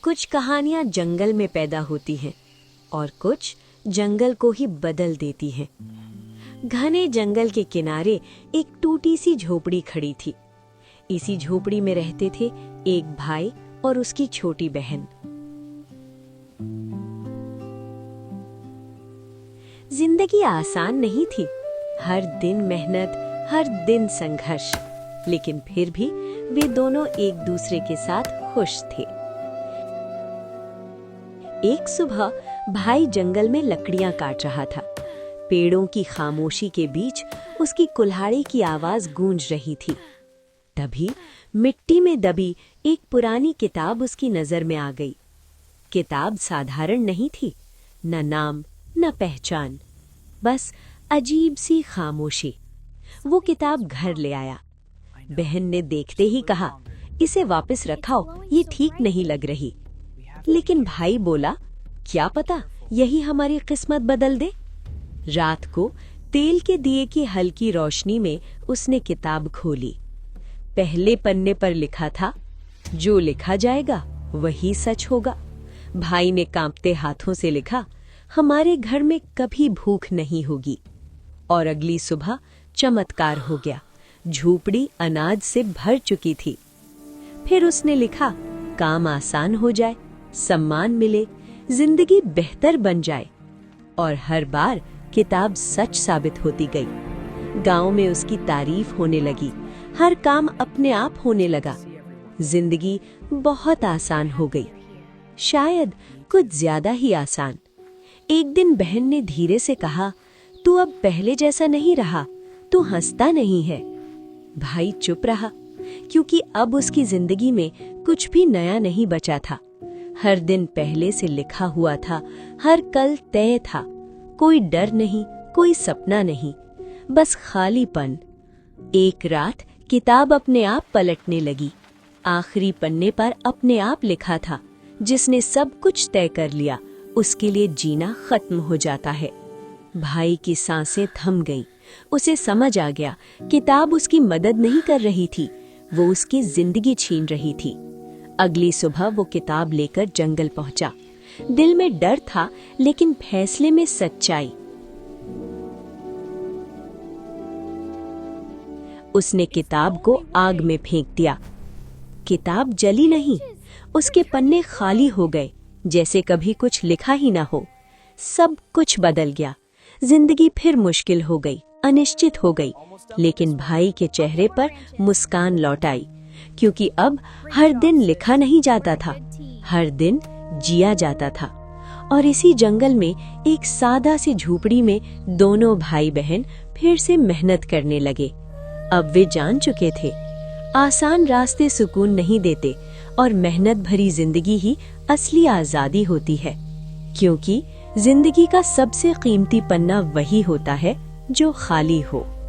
कुछ कहानियां जंगल में पैदा होती हैं और कुछ जंगल को ही बदल देती हैं। घने जंगल के किनारे एक टूटी सी झोपड़ी खड़ी थी। इसी झोपड़ी में रहते थे एक भाई और उसकी छोटी बहन। जिंदगी आसान नहीं थी, हर दिन मेहनत, हर दिन संघर्ष, लेकिन फिर भी वे दोनों एक दूसरे के साथ खुश थे। एक सुबह भाई जंगल में लकड़ियां काट रहा था। पेड़ों की खामोशी के बीच उसकी कुल्हाड़ी की आवाज गूंज रही थी। तभी मिट्टी में दबी एक पुरानी किताब उसकी नजर में आ गई। किताब साधारण नहीं थी, न नाम न पहचान, बस अजीब सी खामोशी। वो किताब घर ले आया। बहन ने देखते ही कहा, इसे वापस रखाओ, ये ठीक नहीं लग रही। लेकिन भाई बोला, क्या पता यही हमारी किस्मत बदल दे। रात को तेल के दिए की हल्की रोशनी में उसने किताब खोली। पहले पन्ने पर लिखा था, जो लिखा जाएगा वही सच होगा। भाई ने कांपते हाथों से लिखा, हमारे घर में कभी भूख नहीं होगी। और अगली सुबह चमत्कार हो गया, झोपड़ी अनाज से भर चुकी थी। फिर उसने लिखा, काम आसान हो जाए, सम्मान मिले, जिंदगी बेहतर बन जाए। और हर बार किताब सच साबित होती गई। गांव में उसकी तारीफ होने लगी, हर काम अपने आप होने लगा। जिंदगी बहुत आसान हो गई, शायद कुछ ज्यादा ही आसान। एक दिन बहन ने धीरे से कहा, तू अब पहले जैसा नहीं रहा, तू हंसता नहीं है। भाई चुप रहा, क्योंकि अब उसकी जिंदगी में कुछ भी नया नहीं बचा था। हर दिन पहले से लिखा हुआ था, हर कल तय था। कोई डर नहीं, कोई सपना नहीं, बस खालीपन। एक रात किताब अपने आप पलटने लगी। आखिरी पन्ने पर अपने आप लिखा था, जिसने सब कुछ तय कर लिया उसके लिए जीना खत्म हो जाता है। भाई की सांसें थम गईं। उसे समझ आ गया, किताब उसकी मदद नहीं कर रही थी, वो उसकी जिंदगी छीन रही थी। अगली सुबह वो किताब लेकर जंगल पहुंचा। दिल में डर था, लेकिन फैसले में सच्चाई। उसने किताब को आग में फेंक दिया। किताब जली नहीं, उसके पन्ने खाली हो गए, जैसे कभी कुछ लिखा ही ना हो। सब कुछ बदल गया। जिंदगी फिर मुश्किल हो गई, अनिश्चित हो गई, लेकिन भाई के चेहरे पर मुस्कान लौट आई, क्योंकि अब हर दिन लिखा नहीं जाता था, हर दिन जिया जाता था। और इसी जंगल में एक सादा सी झोपड़ी में दोनों भाई बहन फिर से मेहनत करने लगे। अब वे जान चुके थे, आसान रास्ते सुकून नहीं देते और मेहनत भरी जिंदगी ही असली आजादी होती है। क्योंकि जिंदगी का सबसे कीमती पन्ना वही होता है जो खाली हो।